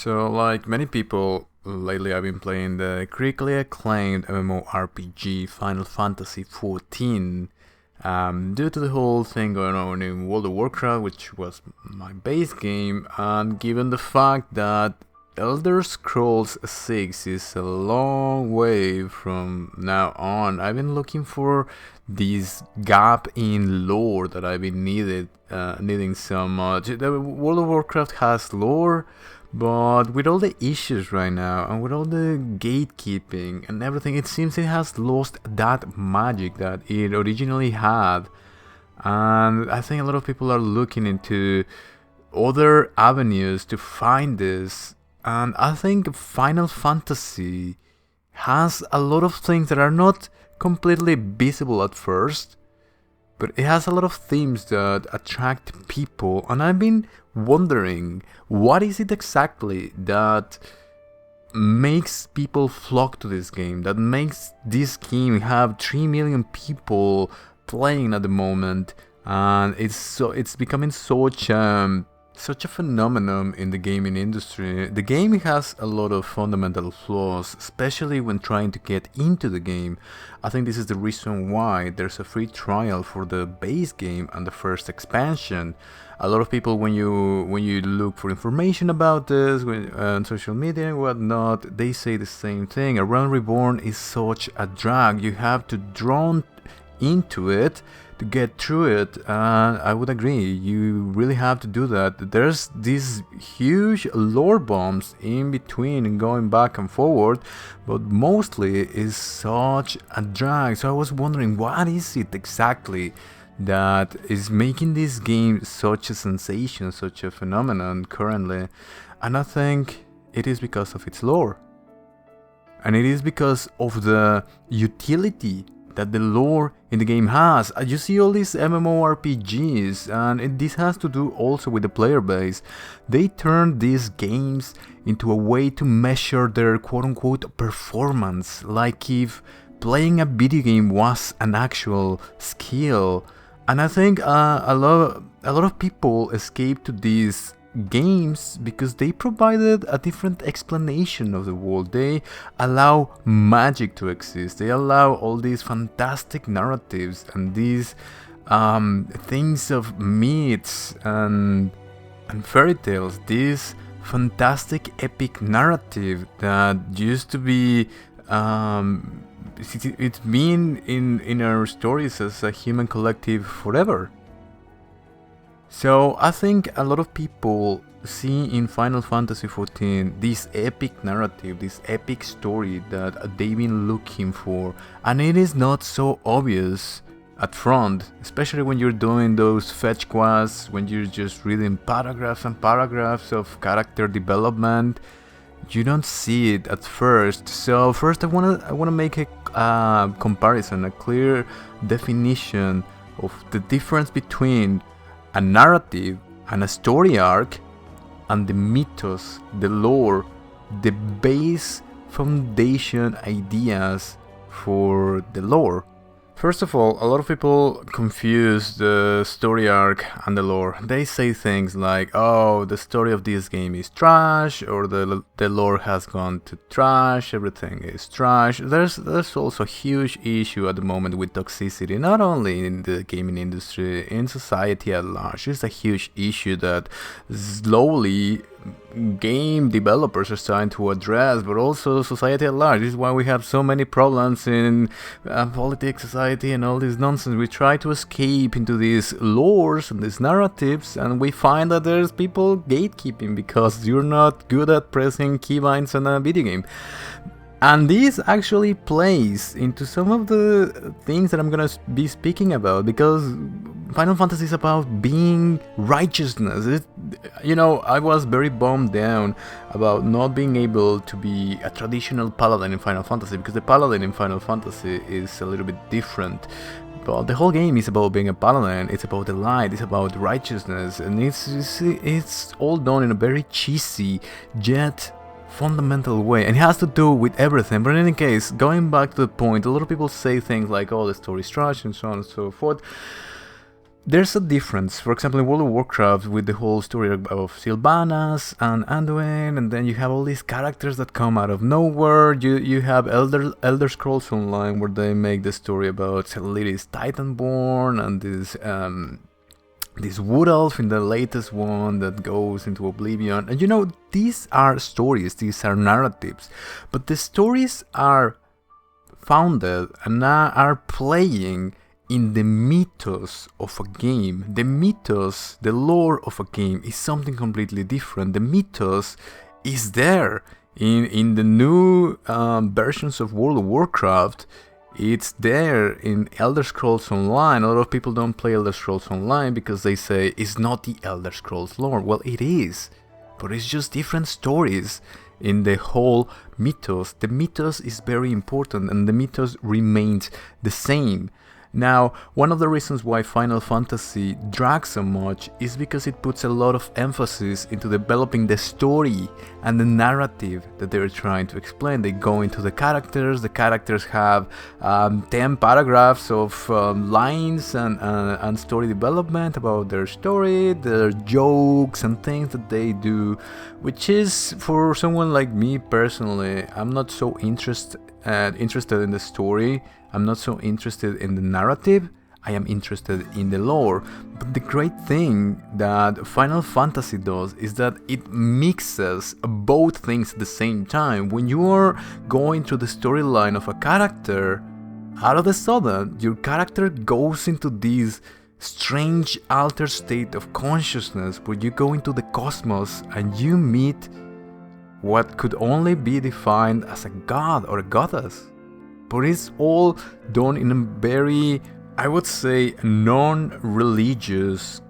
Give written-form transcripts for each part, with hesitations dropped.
So, like many people, lately I've been playing the critically acclaimed MMORPG Final Fantasy XIV. Due to the whole thing going on in World of Warcraft, which was my base game, and given the fact that Elder Scrolls 6 is a long way from now on, I've been looking for this gap in lore that I've been needing so much. The World of Warcraft has lore, but with all the issues right now, and with all the gatekeeping and everything, it seems it has lost that magic that it originally had. And I think a lot of people are looking into other avenues to find this. And I think Final Fantasy has a lot of things that are not completely visible at first, but it has a lot of themes that attract people, and I've been wondering, what is it exactly that makes people flock to this game, that makes this game have 3 million people playing at the moment, and it's becoming such a phenomenon in the gaming industry. The game has a lot of fundamental flaws, especially when trying to get into the game. I think this is the reason why there's a free trial for the base game and the first expansion. A lot of people, when you look for information about this on social media and whatnot, they say the same thing. A Realm Reborn is such a drag. You have to drawn into it to get through it, and I would agree, you really have to do that. There's these huge lore bombs in between and going back and forward, but mostly is such a drag. So I was wondering, what is it exactly that is making this game such a sensation, such a phenomenon currently? And I think it is because of its lore, and it is because of the utility that the lore in the game has. You see all these MMORPGs, and this has to do also with the player base. They turn these games into a way to measure their quote-unquote performance, like if playing a video game was an actual skill. And I think a lot of people escape to these games because they provided a different explanation of the world. They allow magic to exist. They allow all these fantastic narratives and these things of myths and fairy tales. This fantastic epic narrative that used to be it's been in our stories as a human collective forever. So I think a lot of people see in Final Fantasy XIV this epic narrative, this epic story that they've been looking for, and it is not so obvious at front, especially when you're doing those fetch quests, when you're just reading paragraphs and paragraphs of character development. You don't see it at first. So first I wanna make a comparison, a clear definition of the difference between a narrative and a story arc, and the mythos, the lore, the base foundation ideas for the lore. First of all, a lot of people confuse the story arc and the lore. They say things like, oh, the story of this game is trash, or the lore has gone to trash, everything is trash. There's also a huge issue at the moment with toxicity, not only in the gaming industry, in society at large. It's a huge issue that slowly game developers are starting to address, but also society at large. This is why we have so many problems in politics, society, and all this nonsense. We try to escape into these lores and these narratives, and we find that there's people gatekeeping because you're not good at pressing keybinds on a video game. And this actually plays into some of the things that I'm gonna be speaking about, because Final Fantasy is about being righteousness. I was very bummed down about not being able to be a traditional paladin in Final Fantasy, because the paladin in Final Fantasy is a little bit different. But the whole game is about being a paladin. It's about the light. It's about righteousness, and it's all done in a very cheesy yet fundamental way, and it has to do with everything. But in any case, going back to the point, a lot of people say things like, oh, the story's trash and so on and so forth. there's a difference. For example, in World of Warcraft, with the whole story of Sylvanas and Anduin, and then you have all these characters that come out of nowhere. You have Elder Scrolls Online, where they make the story about Celerity's Titanborn and this wood elf in the latest one that goes into oblivion. And you know, these are stories, these are narratives, but the stories are founded and are playing in the mythos of a game. The mythos, the lore of a game is something completely different. The mythos is there in the new versions of World of Warcraft. It's there in Elder Scrolls Online. A lot of people don't play Elder Scrolls Online because they say it's not the Elder Scrolls lore. Well, it is, but it's just different stories in the whole mythos. The mythos is very important, and the mythos remains the same. Now, one of the reasons why Final Fantasy drags so much is because it puts a lot of emphasis into developing the story and the narrative that they're trying to explain. They go into the characters have 10 paragraphs of lines and story development about their story, their jokes and things that they do, which is, for someone like me personally, I'm not so interested in the story. I'm not so interested in the narrative. I am interested in the lore. But the great thing that Final Fantasy does is that it mixes both things at the same time. When you are going through the storyline of a character, out of the sudden, your character goes into this strange altered state of consciousness where you go into the cosmos and you meet what could only be defined as a god or a goddess. But it's all done in a very, I would say, non-religious,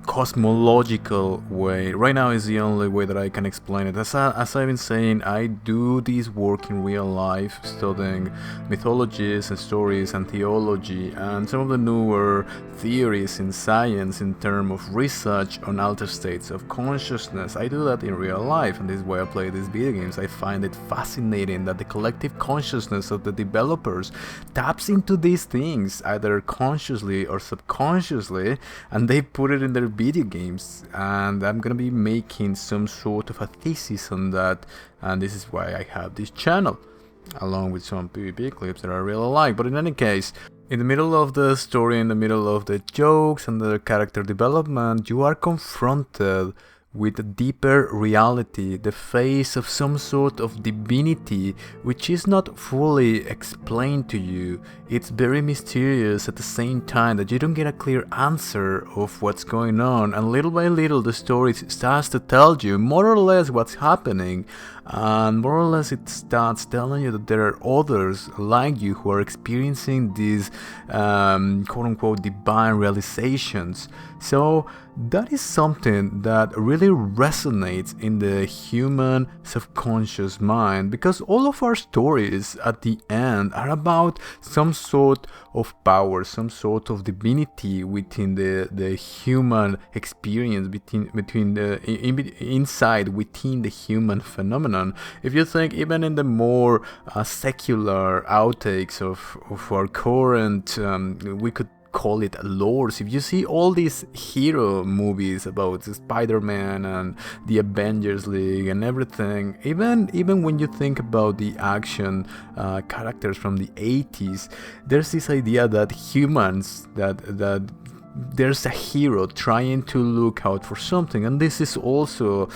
cosmological way. Right now is the only way that I can explain it. As I've been saying, I do this work in real life, studying mythologies and stories and theology and some of the newer theories in science in terms of research on altered states of consciousness. I do that in real life, and this is why I play these video games. I find it fascinating that the collective consciousness of the developers taps into these things, either consciously or subconsciously, and they put it in their video games. And I'm gonna be making some sort of a thesis on that, and this is why I have this channel, along with some PvP clips that I really like. But in any case, in the middle of the story, in the middle of the jokes and the character development, you are confronted with a deeper reality, the face of some sort of divinity, which is not fully explained to you. It's very mysterious at the same time that you don't get a clear answer of what's going on, and little by little the story starts to tell you more or less what's happening, and more or less it starts telling you that there are others like you who are experiencing these quote-unquote divine realizations. So that is something that really resonates in the human subconscious mind, because all of our stories at the end are about some sort of power, some sort of divinity within the human experience, within the human phenomenon. If you think even in the more secular outtakes of our current, we could call it lores. If you see all these hero movies about Spider-Man and the Avengers League and everything, even when you think about the action characters from the 80s, there's this idea that humans, that there's a hero trying to look out for something, and this is also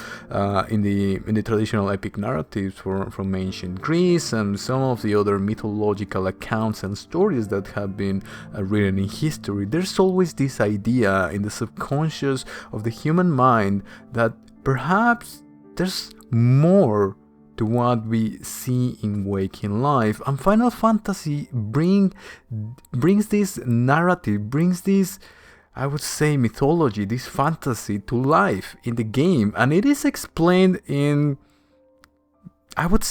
in the traditional epic narratives from ancient Greece and some of the other mythological accounts and stories that have been written in history. There's always this idea in the subconscious of the human mind that perhaps there's more to what we see in waking life, and Final Fantasy brings this narrative, brings this, I would say, mythology, this fantasy to life in the game, and it is explained in, I would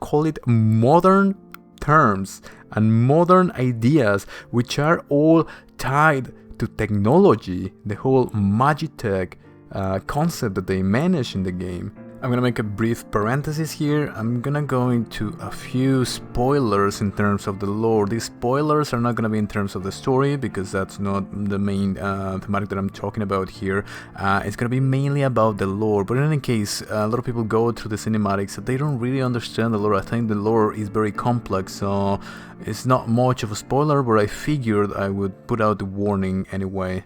call it modern terms and modern ideas, which are all tied to technology, the whole Magitech concept that they manage in the game. I'm gonna make a brief parenthesis here. I'm gonna go into a few spoilers in terms of the lore. These spoilers are not gonna be in terms of the story, because that's not the main thematic that I'm talking about here. It's gonna be mainly about the lore, but in any case, a lot of people go through the cinematics, they don't really understand the lore. I think the lore is very complex, so it's not much of a spoiler, but I figured I would put out the warning anyway.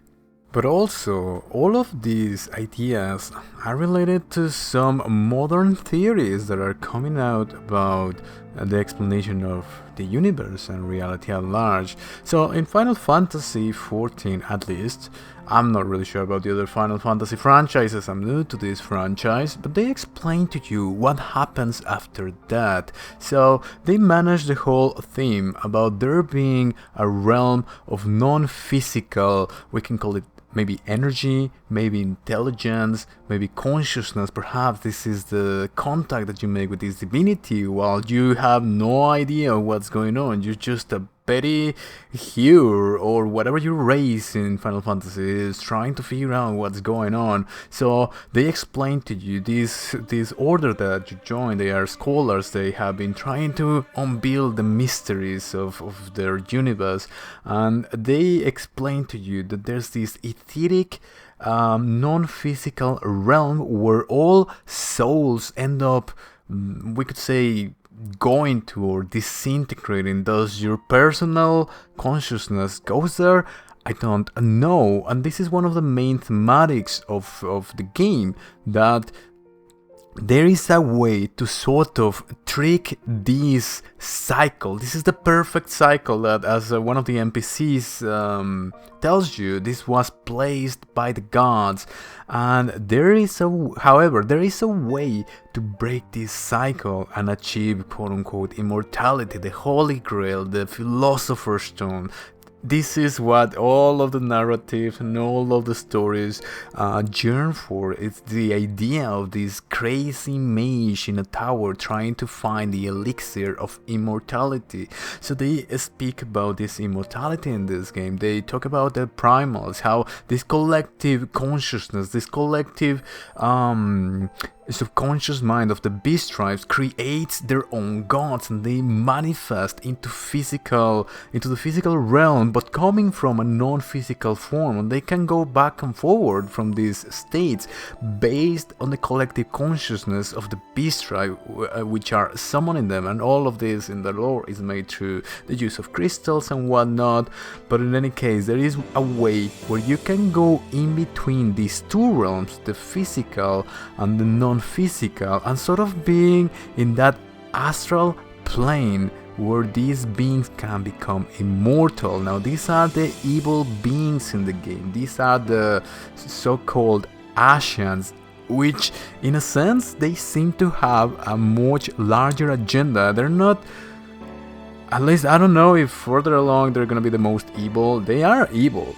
But also, all of these ideas are related to some modern theories that are coming out about the explanation of the universe and reality at large. So in Final Fantasy XIV at least, I'm not really sure about the other Final Fantasy franchises, I'm new to this franchise, but they explain to you what happens after that. So they manage the whole theme about there being a realm of non-physical, we can call it maybe energy, maybe intelligence, maybe consciousness. Perhaps this is the contact that you make with this divinity while you have no idea what's going on. You're just a petty Hue or whatever you raise in Final Fantasy is trying to figure out what's going on. So they explain to you this order that you join. They are scholars. They have been trying to unveil the mysteries of their universe, and they explain to you that there's this etheric non-physical realm where all souls end up, we could say, going to or disintegrating. Thus your personal consciousness goes there. I don't know, and this is one of the main thematics of the game, that there is a way to sort of trick this cycle. This is the perfect cycle that, as one of the NPCs tells you, this was placed by the gods. And there is however, there is a way to break this cycle and achieve quote-unquote immortality, the holy grail, the philosopher's stone. This is what all of the narratives and all of the stories yearn for. It's the idea of this crazy mage in a tower trying to find the elixir of immortality. So they speak about this immortality in this game. They talk about the primals, how this collective consciousness, this collective subconscious mind of the beast tribes creates their own gods, and they manifest into the physical realm, but coming from a non-physical form, and they can go back and forward from these states based on the collective consciousness of the beast tribe, which are summoning them. And all of this in the lore is made through the use of crystals and whatnot. But in any case, there is a way where you can go in between these two realms, the physical and the non-physical, and sort of being in that astral plane where these beings can become immortal. Now these are the evil beings in the game. These are the so-called Ascians, which in a sense they seem to have a much larger agenda. They're not, at least I don't know if further along they're gonna be the most evil. They are evil.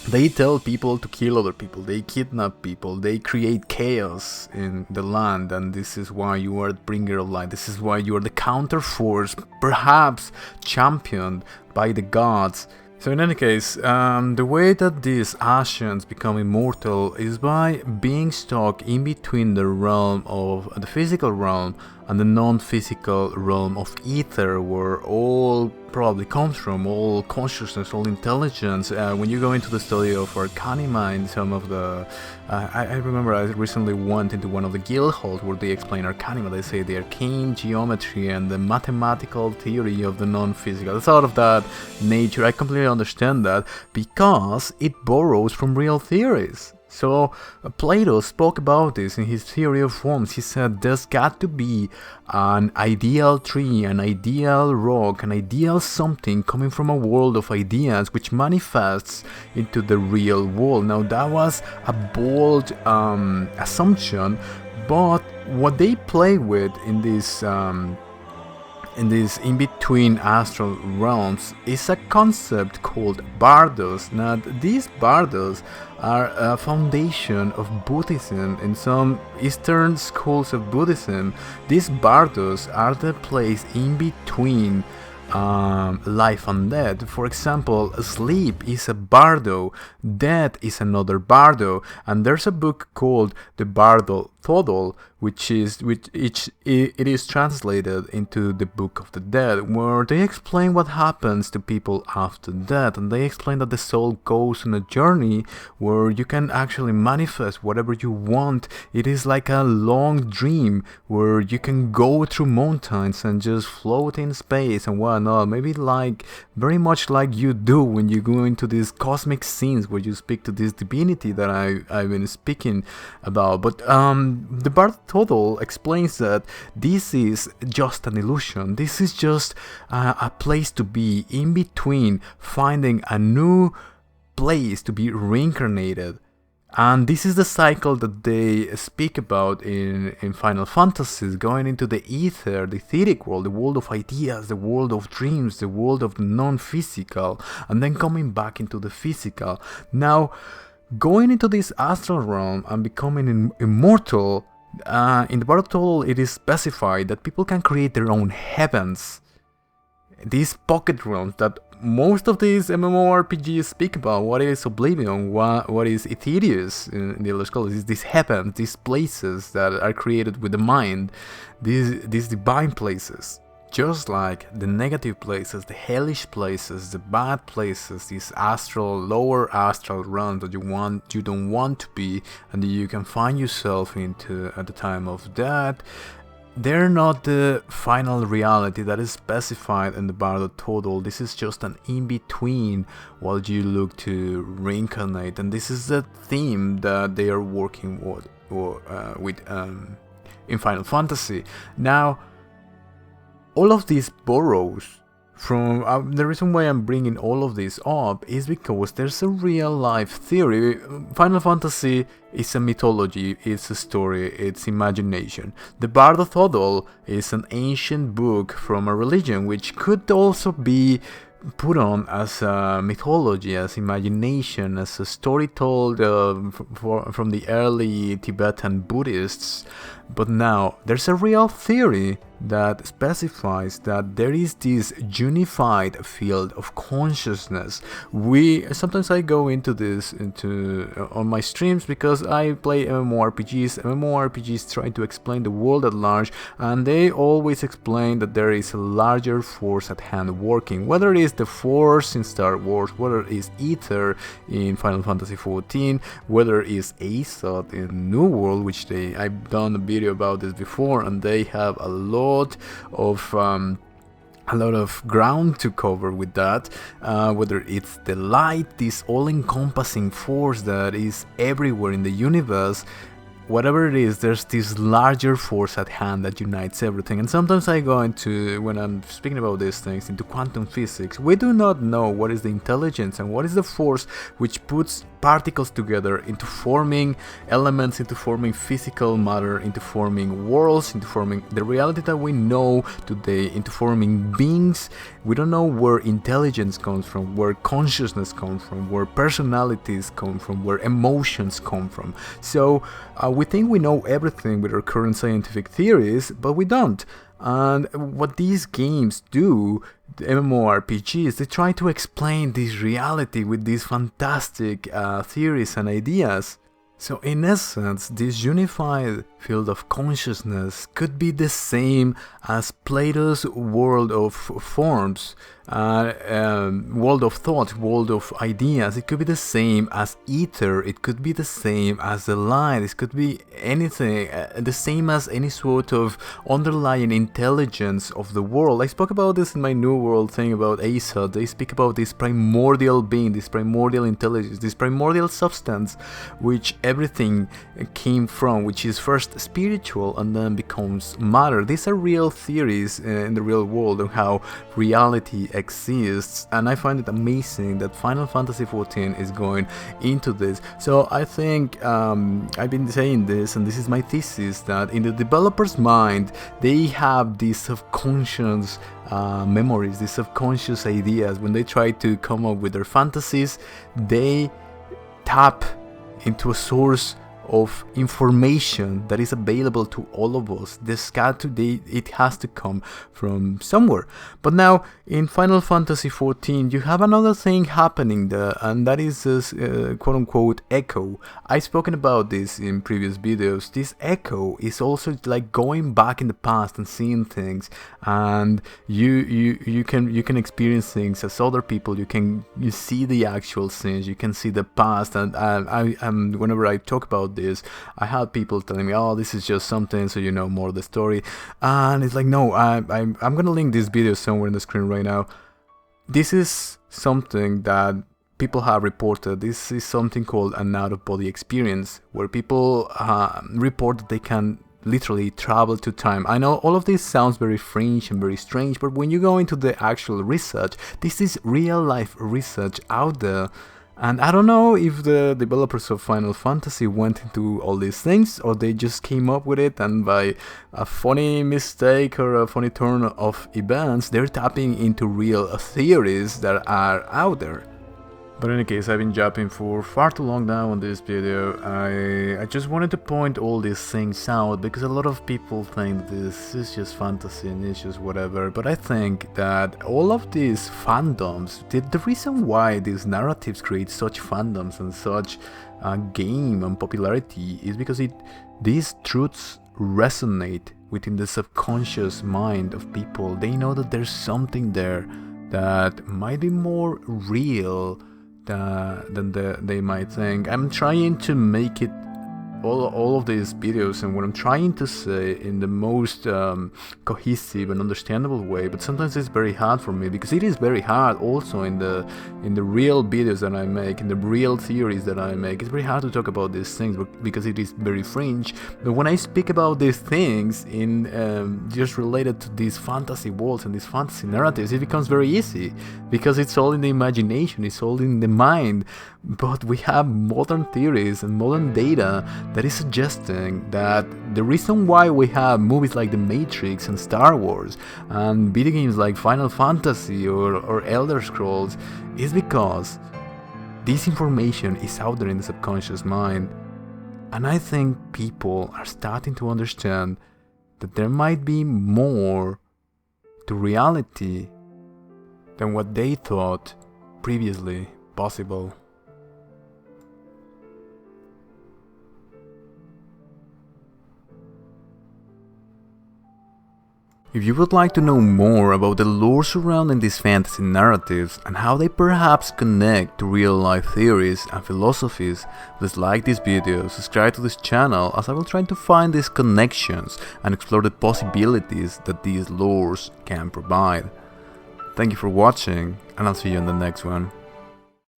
They tell people to kill other people, they kidnap people, they create chaos in the land, and this is why you are the bringer of light, this is why you are the counter force, perhaps championed by the gods. So in any case, the way that these Ascians become immortal is by being stuck in between the realm of the physical realm and the non-physical realm of ether, where all probably comes from, all consciousness, all intelligence. When you go into the study of Arcanima in some of the... I remember I recently went into one of the guild halls where they explain Arcanima. They say the arcane geometry and the mathematical theory of the non-physical. It's out of that nature. I completely understand that, because it borrows from real theories. So Plato spoke about this in his theory of forms. He said there's got to be an ideal tree, an ideal rock, an ideal something coming from a world of ideas which manifests into the real world. Now that was a bold assumption, but what they play with in this in-between astral realms is a concept called Bardos. Now these Bardos are a foundation of Buddhism. In some Eastern schools of Buddhism, these Bardos are the place in between life and death. For example, sleep is a bardo, death is another bardo, and there's a book called the Bardo Thodol, it is translated into the Book of the Dead, where they explain what happens to people after death, and they explain that the soul goes on a journey where you can actually manifest whatever you want. It is like a long dream where you can go through mountains and just float in space and whatnot. Maybe like very much like you do when you go into these cosmic scenes where you speak to this divinity that I've been speaking about. But the Bardos Total explains that this is just an illusion. This is just a place to be in between, finding a new place to be reincarnated. And this is the cycle that they speak about in Final Fantasies, going into the ether, the etheric world, the world of ideas, the world of dreams, the world of the non-physical, and then coming back into the physical. Now, going into this astral realm and becoming immortal, in the Bardos Total it is specified that people can create their own heavens. These pocket realms that most of these MMORPGs speak about. What is Oblivion? What is Aetherius in the Elder Scrolls? Is these heavens, these places that are created with the mind, these divine places. Just like the negative places, the hellish places, the bad places, these lower astral realms that you don't want to be, and that you can find yourself into at the time of death. They're not the final reality that is specified in the Bardos Total. This is just an in-between while you look to reincarnate, and this is the theme that they are working with in Final Fantasy. Now, all of these borrows from the reason why I'm bringing all of this up is because there's a real life theory. Final Fantasy is a mythology, it's a story, it's imagination. The Bardos Total is an ancient book from a religion, which could also be put on as a mythology, as imagination, as a story told from the early Tibetan Buddhists. But now there's a real theory that specifies that there is this unified field of consciousness. Sometimes I go into this on my streams because I play MMORPGs. MMORPGs try to explain the world at large, and they always explain that there is a larger force at hand working. Whether it is the Force in Star Wars, whether it is Aether in Final Fantasy XIV, whether it is Aetheric in New World, which I've done a video about this before, and they have a lot of ground to cover with that, whether it's the light, this all-encompassing force that is everywhere in the universe. Whatever it is, there's this larger force at hand that unites everything. And sometimes I go into, when I'm speaking about these things, into quantum physics. We do not know what is the intelligence and what is the force which puts particles together into forming elements, into forming physical matter, into forming worlds, into forming the reality that we know today, into forming beings. We don't know where intelligence comes from, where consciousness comes from, where personalities come from, where emotions come from. So we think we know everything with our current scientific theories, but we don't. And what these games do, the MMORPGs, they try to explain this reality with these fantastic theories and ideas. So in essence, this unified field of consciousness could be the same as Plato's world of forms, world of thought, world of ideas. It could be the same as ether, it could be the same as the light, it could be anything, the same as any sort of underlying intelligence of the world. I spoke about this in my New World thing about Asa. They speak about this primordial being, this primordial intelligence, this primordial substance which everything came from, which is first spiritual and then becomes matter. These are real theories in the real world on how reality exists, and I find it amazing that Final Fantasy XIV is going into this. So I think I've been saying this, and this is my thesis, that in the developer's mind they have these subconscious memories, these subconscious ideas. When they try to come up with their fantasies, they tap into a source of information that is available to all of us. The scat today, it has to come from somewhere. But now in Final Fantasy XIV, you have another thing happening there, and that is this quote-unquote echo. I've spoken about this in previous videos. This echo is also like going back in the past and seeing things, and you can experience things as other people. You see the actual scenes, you can see the past, and whenever I talk about this, I have people telling me, oh, this is just something so you know more of the story, and it's like, no, I'm gonna link this video somewhere in the screen right now. This is something that people have reported. This is something called an out-of-body experience, where people report that they can literally travel to time. I know all of this sounds very fringe and very strange, but when you go into the actual research, this is real life research out there. And I don't know if the developers of Final Fantasy went into all these things, or they just came up with it, and by a funny mistake or a funny turn of events, they're tapping into real theories that are out there. But in any case, I've been yapping for far too long now on this video. I just wanted to point all these things out, because a lot of people think this is just fantasy and it's just whatever. But I think that all of these fandoms, the reason why these narratives create such fandoms and such game and popularity is because these truths resonate within the subconscious mind of people. They know that there's something there that might be more real than they might think. I'm trying to make it all of these videos and what I'm trying to say in the most cohesive and understandable way, but sometimes it's very hard for me, because it is very hard also in the real videos that I make, in the real theories that I make. It's very hard to talk about these things because it is very fringe. But when I speak about these things in just related to these fantasy worlds and these fantasy narratives, it becomes very easy, because it's all in the imagination, it's all in the mind. But we have modern theories and modern data that is suggesting that the reason why we have movies like The Matrix and Star Wars and video games like Final Fantasy or Elder Scrolls is because this information is out there in the subconscious mind. And I think people are starting to understand that there might be more to reality than what they thought previously possible. If you would like to know more about the lore surrounding these fantasy narratives and how they perhaps connect to real-life theories and philosophies, please like this video, subscribe to this channel, as I will try to find these connections and explore the possibilities that these lores can provide. Thank you for watching, and I'll see you in the next one.